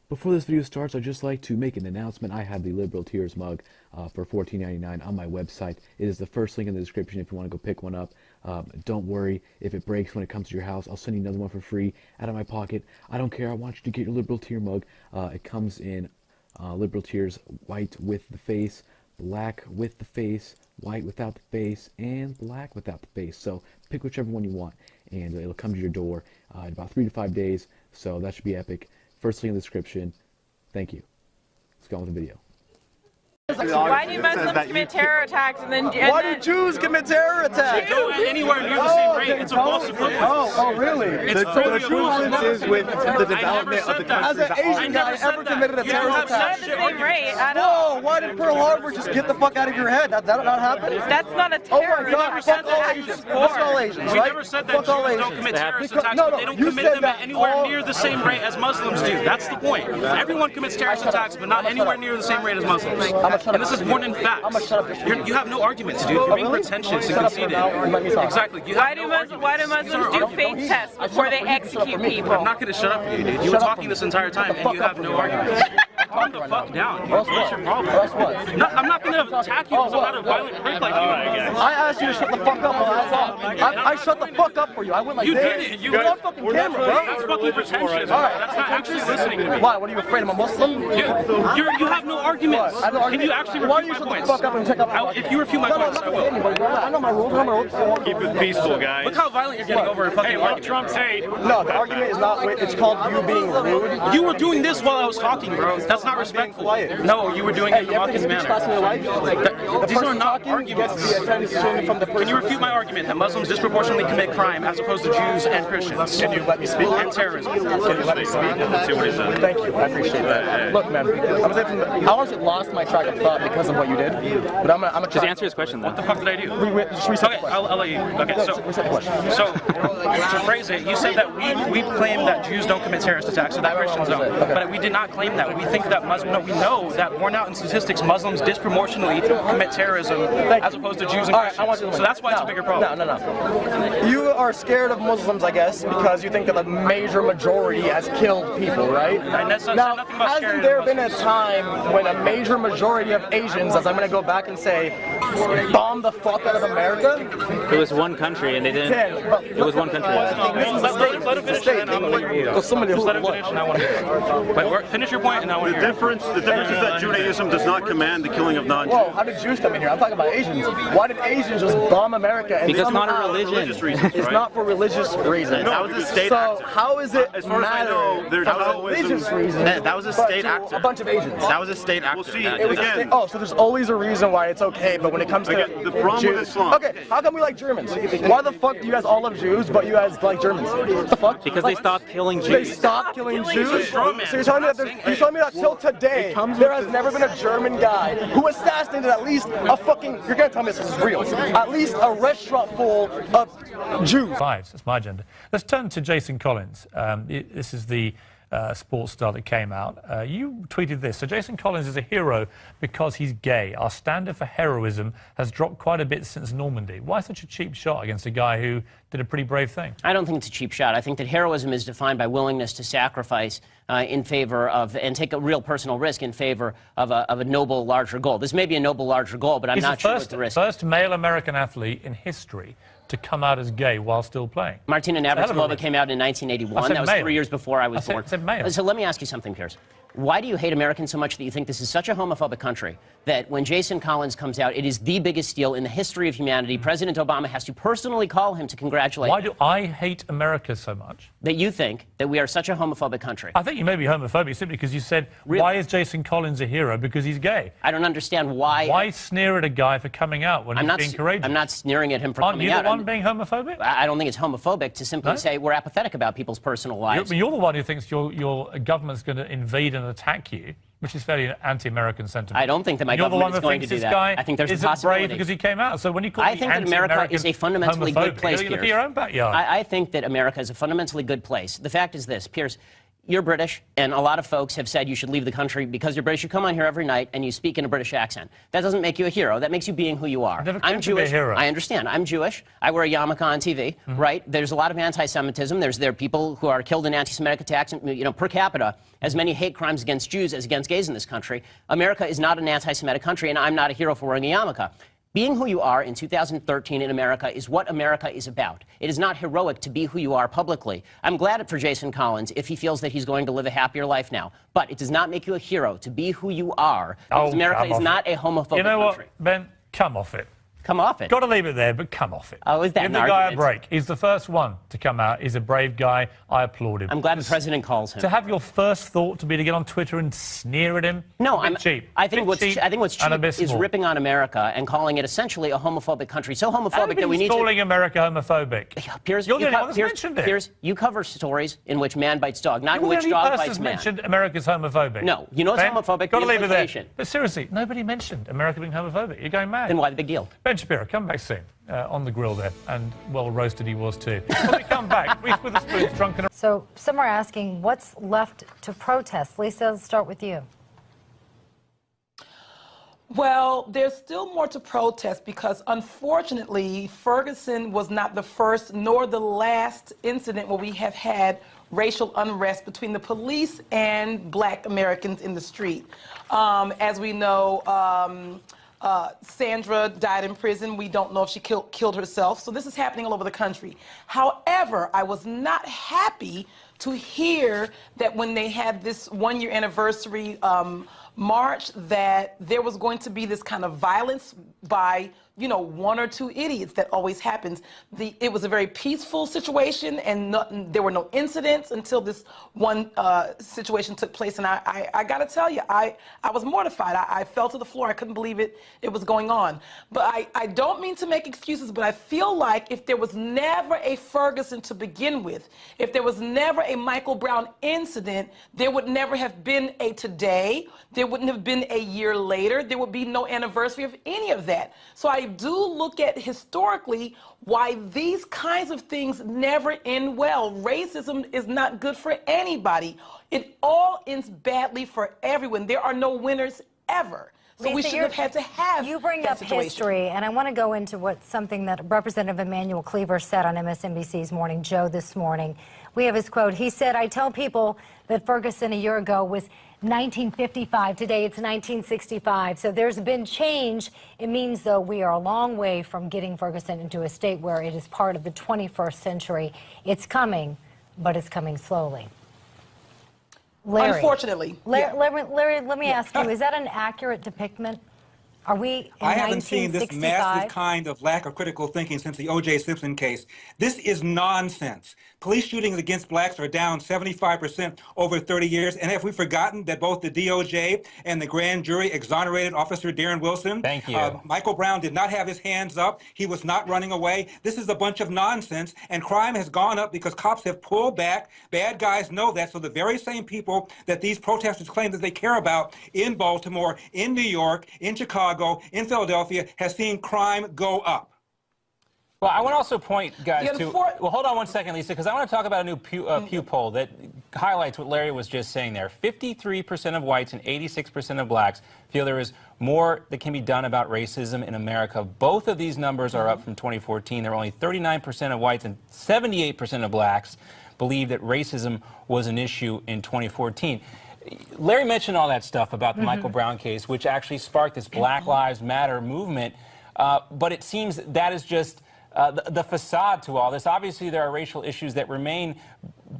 Before this video starts, I'd just like to make an announcement. I have the Liberal Tears mug for $14.99 on my website. It is the first link in the description if you want to go pick one up. Don't worry if it breaks when it comes to your house. I'll send you another one for free out of my pocket. I don't care. I want you to get your Liberal Tear mug. It comes in Liberal Tears white with the face, black with the face, white without the face, and black without the face. So pick whichever one you want, and it'll come to your door in about 3 to 5 days. So that should be epic. First link in the description. Thank you. Let's go on with the video. Why do Muslims commit terror attacks and then... Why do Jews commit terror attacks? Go anywhere near the same rate. It's a false equivalence. Oh, really? The equivalence is with the development of the country. As an Asian guy ever committed a terror attack? Not the same rate at all. Whoa, why did Pearl Harbor just get the fuck out of your head? That not happen? That's not a terror. Oh my God, fuck all Asians. Fuck all Asians, We right? never said that Jews don't commit terrorist attacks, no, but they don't you commit said them that at anywhere all- near the same rate as Muslims do. That's the point. Everyone commits terrorist attacks, but not anywhere near the same rate as Muslims. And this is more than facts. You have no arguments, dude. You're being pretentious and conceited. Exactly. Why do Muslims do faith tests before they execute people? I'm not going to shut up for you, dude. You were talking this entire time, and you have no arguments. Calm the fuck down. What's your problem? No, I'm not going to attack you because I'm not a violent prick like you. I asked you to shut the fuck up. I shut the fuck up for you. I went like You this. did it. You're on fucking camera, bro. That's fucking pretentious. All right. That's not actually listening to me. Why? What are you afraid I'm a Muslim? You have no arguments. I have no Can you argument. actually Why refute don't my you shut the points? fuck up and check out my If you refute my points, I will. I know my rules. Keep it peaceful, guys. Look how violent you're getting over a fucking argument. Trump say? No, the argument is not. It's called you being rude. You were doing this while I was talking, bro. That's not respectful. No, you were doing it in a mocking manner. These are not arguments. Can you refute my argument that Muslims disproportionately commit crime as opposed to Jews and Christians? Can you let me speak? And terrorism. Can you let me speak? Let's see what he said. Thank you. I appreciate that. Look, man, I honestly lost my track of thought because of what you did. But I'm gonna Just answer his question, though. What the fuck did I do? Just reset the Okay, question. I'll let you. Okay, Reset the question. so to phrase it, you said that we claim that Jews don't commit terrorist attacks, so that Christians don't. Okay. But we did not claim that. We think that we know that borne out in statistics, Muslims disproportionately commit terrorism as opposed to Jews and Christians. So that's why it's a bigger problem. No. You are scared of Muslims, I guess, because you think that the major majority has killed people, right? And that's Now, nothing about hasn't scaring there of been a Muslims. time when a major majority of Asians, as I'm going to go back and say, bombed the fuck out of America? It was one country, and they didn't. It was one country. Let him finish, and I want to hear you. Because somebody Just let him finish, and I want to hear you. Wait, finish your point, and I want to The hear difference is that Judaism does not command the killing of non-Jews. Whoa, how did Jews come in here? I'm talking about Asians. Why did Asians just bomb America? And Because it's not a somehow- religion. Religious reasons, It's right? not for religious reasons. That was a state So actor. how is it As far as I know, there's religious reasons? That was a but state to actor. A bunch of Asians. That was a state actor. Well, see, That- It was a again- state- oh, so there's always a reason why it's okay, but when it comes to Again, the problem with Jews, Islam- okay, how come we like Germans? Why the fuck do you guys all love Jews, but you guys like Germans? What the fuck? Because they stopped killing They Jews. stopped killing Killing is a Jews? straw man. So you're telling me that till today, there has never been a German guy who assassinated at least a fucking, you're gonna tell me this is real, at least a restaurant full of Jews. Lives. That's my agenda. Let's turn to Jason Collins. This is the sports star that came out. You tweeted this. So Jason Collins is a hero because he's gay. Our standard for heroism has dropped quite a bit since Normandy. Why such a cheap shot against a guy who did a pretty brave thing? I don't think it's a cheap shot. I think that heroism is defined by willingness to sacrifice in favor of, and take a real personal risk in favor of a noble, larger goal. This may be a noble, larger goal, but I'm He's not the sure what the risk is. first male American athlete in history to come out as gay while still playing. Martina It's a hell of a Navratilova risk. came out in I 1981. said That was male. 3 years before I was born. I said male. So let me ask you something, Piers. Why do you hate Americans so much that you think this is such a homophobic country that when Jason Collins comes out, it is the biggest deal in the history of humanity? President Obama has to personally call him to congratulate Why him. do I hate America so much? That you think that we are such a homophobic country. I think you may be homophobic simply because you said, Really? why is Jason Collins a hero? Because he's gay. I don't understand why. Why sneer at a guy for coming out when he's being courageous? I'm not sneering at him for Aren't coming you out. the one being homophobic? I don't think it's homophobic to simply No? say we're apathetic about people's personal lives. You're the one who thinks your government's going to invade and attack you, which is fairly anti-American sentiment. I don't think that my You're the government one is going to thinks do this that. guy I think there's a isn't brave possibility. because he came out. So when you call I me think that America anti-American is a fundamentally good homophobic, place, you're going to Piers. be your own backyard. I think that America is a fundamentally good place. The fact is this, Piers, you're British, and a lot of folks have said you should leave the country because you're British. You come on here every night and you speak in a British accent. That doesn't make you a hero. That makes you being who you are. I'm Jewish. I understand. I'm Jewish. I wear a yarmulke on TV, right? There's a lot of anti-Semitism. There are people who are killed in anti-Semitic attacks, you know, per capita, as many hate crimes against Jews as against gays in this country. America is not an anti-Semitic country, and I'm not a hero for wearing a yarmulke. Being who you are in 2013 in America is what America is about. It is not heroic to be who you are publicly. I'm glad for Jason Collins if he feels that he's going to live a happier life now. But it does not make you a hero to be who you are, because America is not a homophobic country. You know what, Ben? Come off it. Come off it. Got to leave it there, but come off it. Oh, is that Give the guy a break. He's the first one to come out. He's a brave guy. I applaud him. I'm glad the president calls him. To have your first thought to be to get on Twitter and sneer at him? No, I'm cheap. I think what's cheap is ripping on America and calling it essentially a homophobic country. So homophobic that we need to... calling America homophobic. Piers, you're the only one that's mentioned it. Piers, you cover stories in which man bites dog, not in You're which the only dog person bites that's man. mentioned America's homophobic. No, you know it's homophobic. Got to leave it there. But seriously, nobody mentioned America being homophobic. You're going mad. Then why the big deal? Ben Shapiro, come back soon. On the grill there, and well roasted he was too. When we come back, Reese Witherspoon's drunken. So some are asking what's left to protest. Lisa, let's start with you. Well, there's still more to protest because unfortunately Ferguson was not the first nor the last incident where we have had racial unrest between the police and black Americans in the street. As we know, Sandra died in prison. We don't know if she killed herself. So this is happening all over the country. However, I was not happy to hear that when they had this one-year anniversary march that there was going to be this kind of violence by, you know, one or two idiots. That always happens. It was a very peaceful situation, and there were no incidents until this one situation took place. And I got to tell you, I was mortified. I fell to the floor. I couldn't believe it was going on. But I don't mean to make excuses, but I feel like if there was never a Ferguson to begin with, if there was never a Michael Brown incident, there would never have been a today. There wouldn't have been a year later. There would be no anniversary of any of that. So I do look at historically why these kinds of things never end well. Racism is not good for anybody. It all ends badly for everyone. There are no winners ever. So Lisa, we shouldn't have had to have You bring up history, and I want to go into something that Representative Emanuel Cleaver said on MSNBC's Morning Joe this morning. We have his quote. He said, "I tell people that Ferguson a year ago was 1955. Today it's 1965. So there's been change. It means, though, we are a long way from getting Ferguson into a state where it is part of the 21st century. It's coming, but it's coming slowly." Larry, unfortunately. Larry, let me ask you, is that an accurate depiction? Are we in I haven't seen this massive kind of lack of critical thinking since the O.J. Simpson case. This is nonsense. Police shootings against blacks are down 75% over 30 years. And have we forgotten that both the DOJ and the grand jury exonerated Officer Darren Wilson? Thank you. Michael Brown did not have his hands up. He was not running away. This is a bunch of nonsense. And crime has gone up because cops have pulled back. Bad guys know that. So the very same people that these protesters claim that they care about in Baltimore, in New York, in Chicago, in Philadelphia, has seen crime go up. Well, I want to also point, guys, to... Well, hold on one second, Lisa, because I want to talk about a new Pew poll that highlights what Larry was just saying there. 53% of whites and 86% of blacks feel there is more that can be done about racism in America. Both of these numbers are up from 2014. There were only 39% of whites and 78% of blacks believe that racism was an issue in 2014. Larry mentioned all that stuff about the Michael Brown case, which actually sparked this Black Lives Matter movement. But it seems that is just the facade to all this. Obviously, there are racial issues that remain.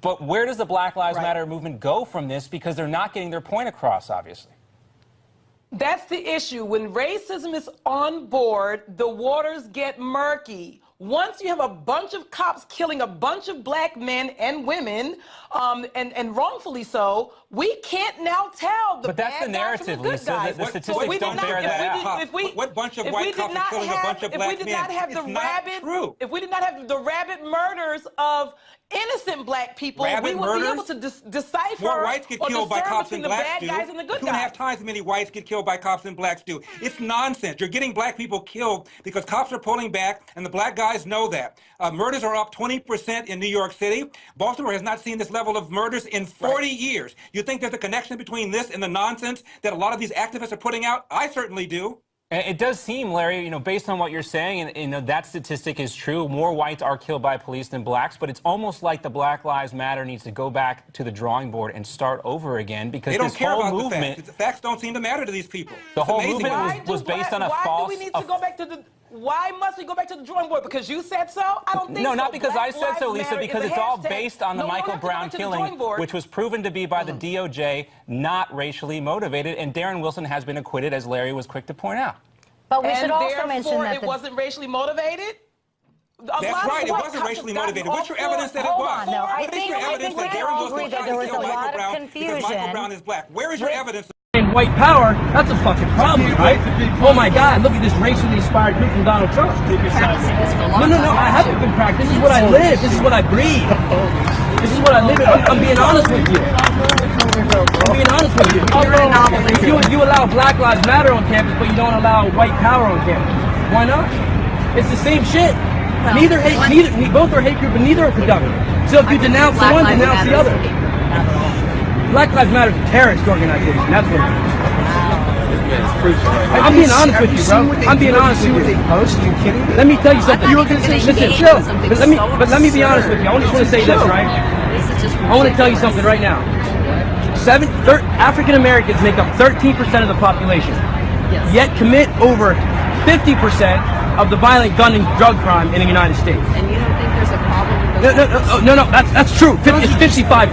But where does the Black Lives Matter movement go from this? Because they're not getting their point across, obviously. That's the issue. When racism is on board, the waters get murky. Once you have a bunch of cops killing a bunch of black men and women, and wrongfully so, we can't now tell the bad guys from the good guys. The statistics don't bear that out. What bunch of white cops are killing a bunch of black men? If we did not have the rabid murders of innocent black people, we would be able to decipher more whites get killed by cops than blacks do. Guys and the good 2.5 times as many whites get killed by cops than blacks do. It's nonsense. You're getting black people killed because cops are pulling back and the black guys guys know that. Murders are up 20% in New York City. Baltimore has not seen this level of murders in 40 years. You think there's a connection between this and the nonsense that a lot of these activists are putting out? I certainly do. It does seem, Larry, you know, based on what you're saying, and you know, that statistic is true. More whites are killed by police than blacks, but it's almost like the Black Lives Matter needs to go back to the drawing board and start over again because they don't this care whole about movement. The facts don't seem to matter to these people. The whole movement was based on a false. Why do we need to go back to the? Why must we go back to the drawing board? Because you said so? I don't think so. No, not because Black I said so, Lives Lisa, Matter because is a it's all hashtag. based on the No, we don't Michael have to go Brown back to the killing, drawing board. which was proven to be by the DOJ not racially motivated, and Darren Wilson has been acquitted, as Larry was quick to point out. But we should also mention that it wasn't racially motivated? That's right, it wasn't racially motivated. What's your evidence that it was? Hold on, no, I What is think your evidence we that can Darren all Wilson agree that tried there to was kill a Michael lot of Brown confusion. because Michael Brown is black? Where is your evidence? And white power, that's a fucking problem, right? Oh my God, look at this racially inspired group from Donald Trump. No, I haven't been practicing. This is what I live. This is what I breathe. This is what I live in. I'm being honest with you. I'm being honest with you. You allow Black Lives Matter on campus, but you don't allow white power on campus. Why not? It's the same shit. We both are hate group, but neither are productive. So if you denounce one, denounce the other. Black Lives Matter is a terrorist organization. That's what it is. I'm being honest with you, bro. I'm being honest with you. You kidding me? Let me tell you something. Listen, chill. But let me be honest with you. I just want to say this, right? I want to tell you something right now. African Americans make up 13% of the population, yet commit over 50% of the violent gun and drug crime in the United States. And you don't think there's a problem? No, that's true. It's 55%.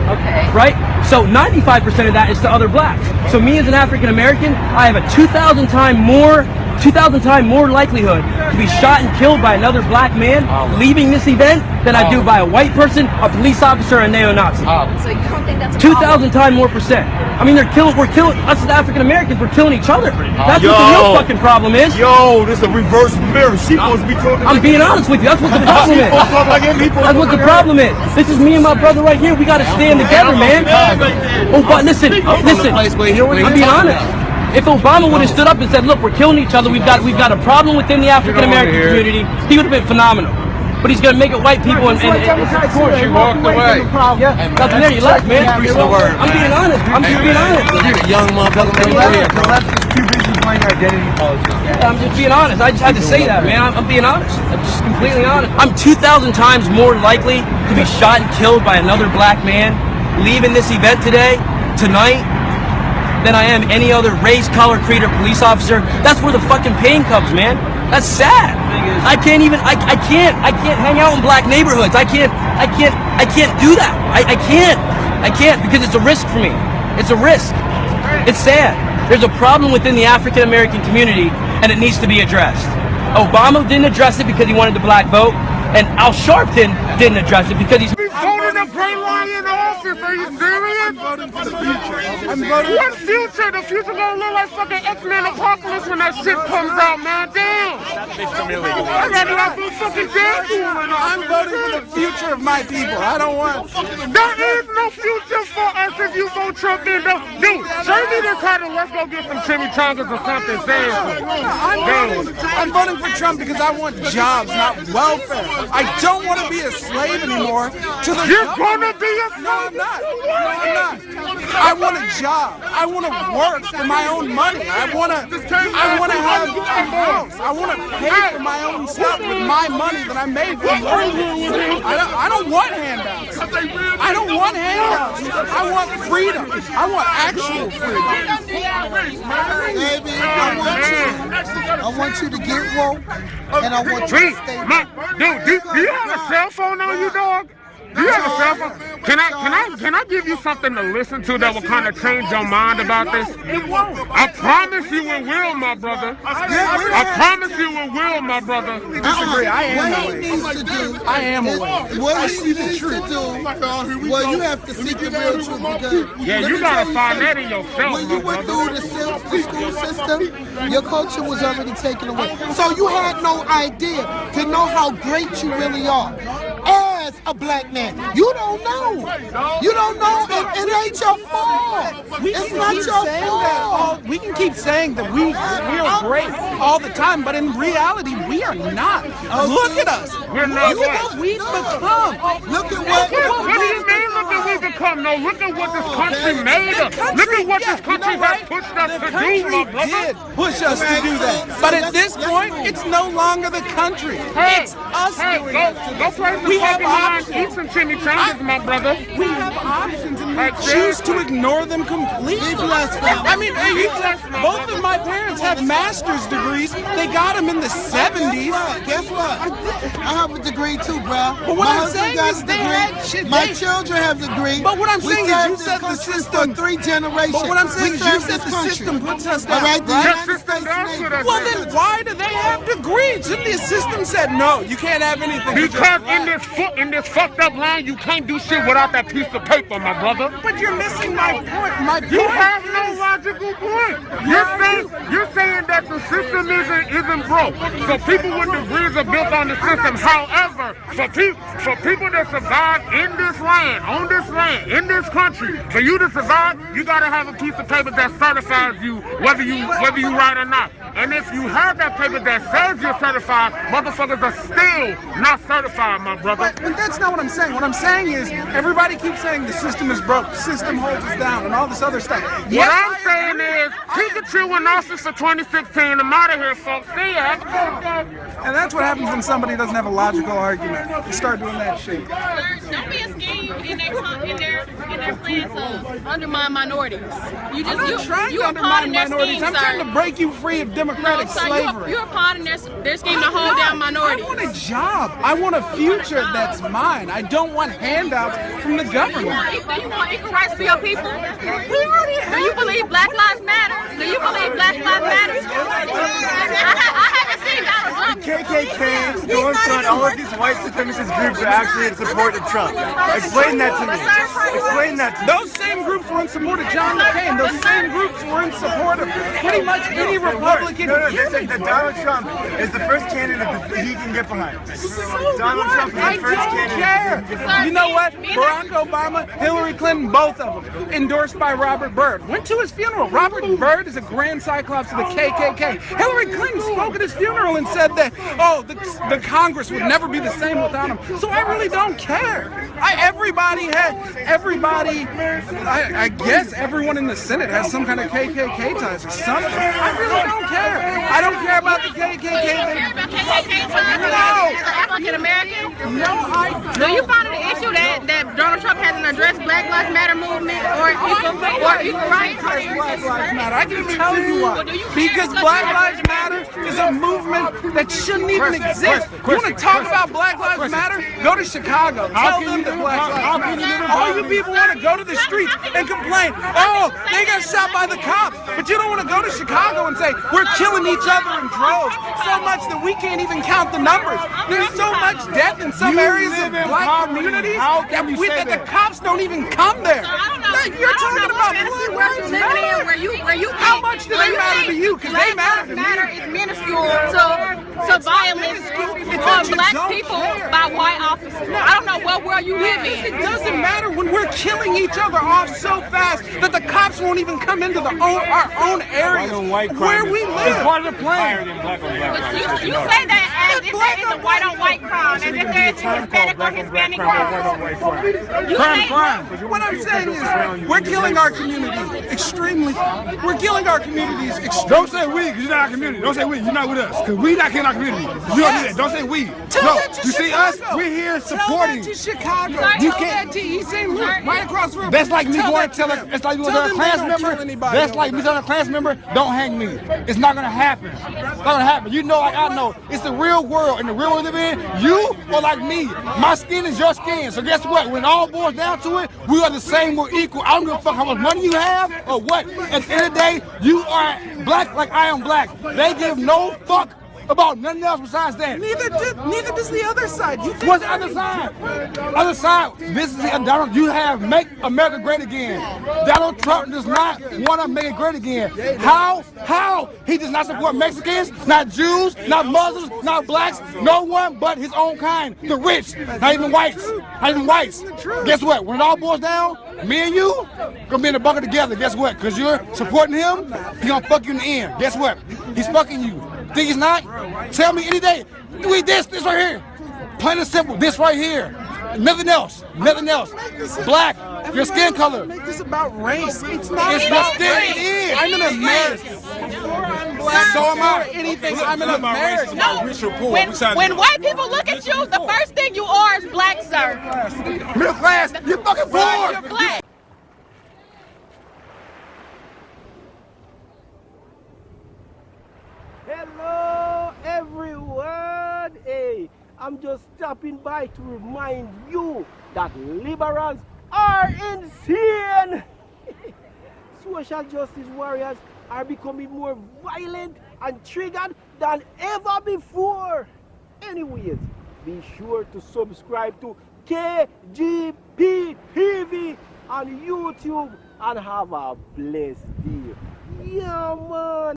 Okay. Right? So 95% of that is to other blacks. So me as an African American, I have a 2,000 times more likelihood to be shot and killed by another black man leaving this event than I do by a white person, a police officer, and a neo-Nazi. So you don't think that's a 2,000 times more percent. I mean, we're killing us as African Americans. We're killing each other. That's what the real fucking problem is. Yo, this is a reverse mirror. She supposed to be talking. I'm being honest with you. That's what the problem is. That's what the problem is. This is me and my brother right here. We got to stand together, man. Oh, but listen. I'm being honest. If Obama would have stood up and said, "Look, we're killing each other. We've got a problem within the African American community," he would have been phenomenal. But he's gonna make it white people and of course you walked away. Yeah, nothing there. You left, man. I'm being honest. I'm just being honest. You're a young motherfucker. The left is too busy playing identity politics. I'm just being honest. I just had to say that, man. I'm being honest. I'm just completely honest. I'm 2,000 times more likely to be shot and killed by another black man leaving this event tonight, than I am any other race, color, creed, or police officer. That's where the fucking pain comes, man. That's sad. I can't hang out in black neighborhoods. I can't do that. I can't because it's a risk for me. It's a risk. It's sad. There's a problem within the African American community and it needs to be addressed. Obama didn't address it because he wanted the black vote, and Al Sharpton didn't address it because he's voting to bring Ryan in office. Are you serious? I'm voting for the future. I'm voting. What future? The future gonna look like fucking X-Men Apocalypse when that shit comes out, man. Damn. I gotta have this fucking Deadpool. I'm voting for the future of my people. I don't want. There is no future for us if you vote Trump in. Dude, show me this title. Let's go get some chimichangas or something. I'm voting for Trump because I want jobs, not welfare. I don't want to be a slave anymore to the. You're gonna be a slave? No, I'm not. No, I'm not. I want a job. I want to work for my own money. I want to have a house. I want to pay for my own stuff with my money that I made from working. I don't want handouts. I don't want handouts. I want freedom. I want actual freedom. Baby, I want you to get woke, and I want you to stay woke. Dude, do you have a cell phone on you, dog? Do you have a cell phone? Can I give you something to listen to that will kind of change your mind about this? It won't. I promise you it will, my brother. I promise you it will, my brother. We disagree. I am What he needs to do. I am awake. What he needs to do. Well, you have to seek the real truth because. Yeah, you gotta find that in yourself. When you went through the school system, your culture was already taken away. So you had no idea to know how great you really are. As a black man, you don't know. You don't know, and it ain't your fault. It's not your fault. We can keep saying that we are great all the time, but in reality, we are not. Look at us. We're not Look at what we've become. Look at what do you mean, look at what we've become? No, look at what this country made us. Look at what this country has pushed us to do, my brother. Did push us to do that. But at this point, it's no longer the country. It's us doing it. Go play some fucking line, eat some chimichangas, my brother. We have options and we choose to ignore them completely. I mean, both of my parents have master's degrees. They got them in the 70s. Guess what? I have a degree too, bro. But what I'm saying is they had shit. My children have a degree. But what I'm saying is you said the system. For 3 generations. But what I'm saying is you said the system puts us down. Right? Well, then why do they have degrees? Shouldn't the system said no? You can't have anything. Because in this fucked up line, you can't do shit without that piece of paper, my brother. But you're missing my point. You have no logical point. You're saying that the system isn't broke. So people with degrees are built on the system. However, for people that survive in this land, on this land, in this country, for you to survive, you gotta have a piece of paper that certifies you whether you right or not. And if you have that paper that says you're certified, motherfuckers are still not certified, my brother. But that's not what I'm saying. What I'm saying is everybody keeps saying the system is broke, the system holds us down, and all this other stuff. What I'm saying is, Pikachu in office for 2016. I'm out of here, folks. See ya. And that's what happens when somebody doesn't have a logical argument. You start doing that shit. Don't be a scheme in their plans to undermine minorities. I'm not trying to undermine minorities. I'm trying to break you free of democratic slavery. You're a part of their scheme to hold down minorities. I want a job. I want a future that's mine. I don't want handouts from the government. Do you want equal rights for your people? Do you believe Black Lives Matter? Do you believe Black Lives Matter? I haven't seen Donald Trump. KKK, Stormfront, all of these white supremacist groups are actually in support of Trump. Explain that to me. Explain that to me. Those same groups were in support of John McCain. Those same groups were in support of pretty much any Republican. No, they say that Donald Trump is the first candidate that he can get behind. Donald Trump is the first candidate. You know what? Barack Obama, Hillary Clinton, both of them, endorsed by Robert Byrd. Went to his funeral. Robert Byrd is a grand cyclops of the KKK. Hillary Clinton spoke at his funeral and said that, oh, the Congress would never be the same without him. So I really don't care. I guess everyone in the Senate has some kind of KKK ties or something. I really don't care. I don't care about the KKK. No. African American? No, I don't. Do you find it an issue that Donald Trump hasn't addressed Black Lives Matter movement or equal rights? Black Lives Matter. I can tell you why. Because Black Lives Matter is a movement that shouldn't even exist. You want to talk about Black Lives Matter? Go to Chicago. Tell them that Black Lives Matter. All you people want to go to the streets and complain, oh, they got shot by the cops. But you don't want to go to Chicago and say, we're killing each other in droves. So much that we can't even count the numbers. There's so much death in some areas of black communities that the cops don't even come there. You're talking about Black Lives Matter. How much do they matter to you? Because they matter to me. Is minuscule to violence on black people by white officers. I don't know what world you live in. It doesn't matter when we're killing each other off so fast that the cops won't even come into our own area where we live. It's part of the plan. You say that as if there is a white-on-white crime, as if there is a Hispanic or Hispanic crime. What I'm saying is we're killing our community extremely. We're killing our communities extremely. Don't say we, because you're not our community. Don't say we, you're not with us. Because we not killing our community. You don't do that. Don't say we. Tell that to you see us, we're here supporting. Tell that to Chicago. You can't. He's saying, look, right across the river. That's like me going to tell it's like you going to tell a class member. That's like me telling a class member, don't hang me. It's not going to happen. It's not going to happen. You know, like I know. It's the real world. And the real world we live in, you are like me. My skin is your skin. So guess what? When it all boils down to it, we are the same. We're equal. I don't give a fuck how much money you have or what. At the end of the day, you are black like I am black. They give no fuck about nothing else besides that. Neither does the other side. What's the other side? Other side. This is Donald. You have Make America Great Again. Donald Trump does not want to make it great again. How? He does not support Mexicans, not Jews, not Muslims, not blacks, no one but his own kind. The rich, not even whites. Not even whites. Guess what? When it all boils down, Me and you gonna be in the bucket together. Guess what? Because you're supporting him, he gonna fuck you in the end. Guess what? He's fucking you. Think he's not? Tell me any day. You eat this right here. Plain and simple, this right here. Nothing else. Nothing else. Black, your skin color. Make this about race. It's not It's about what it is. I'm an American. So am I. Anything. I'm an American. No. When white people look at you, the first thing you are is black, sir. Middle class, you're fucking poor. You're black. Hello, everyone. Hey, I'm just stopping by to remind you that liberals are insane. Social justice warriors are becoming more violent and triggered than ever before. Anyways, be sure to subscribe to KGP TV on YouTube and have a blessed day. Yeah, man.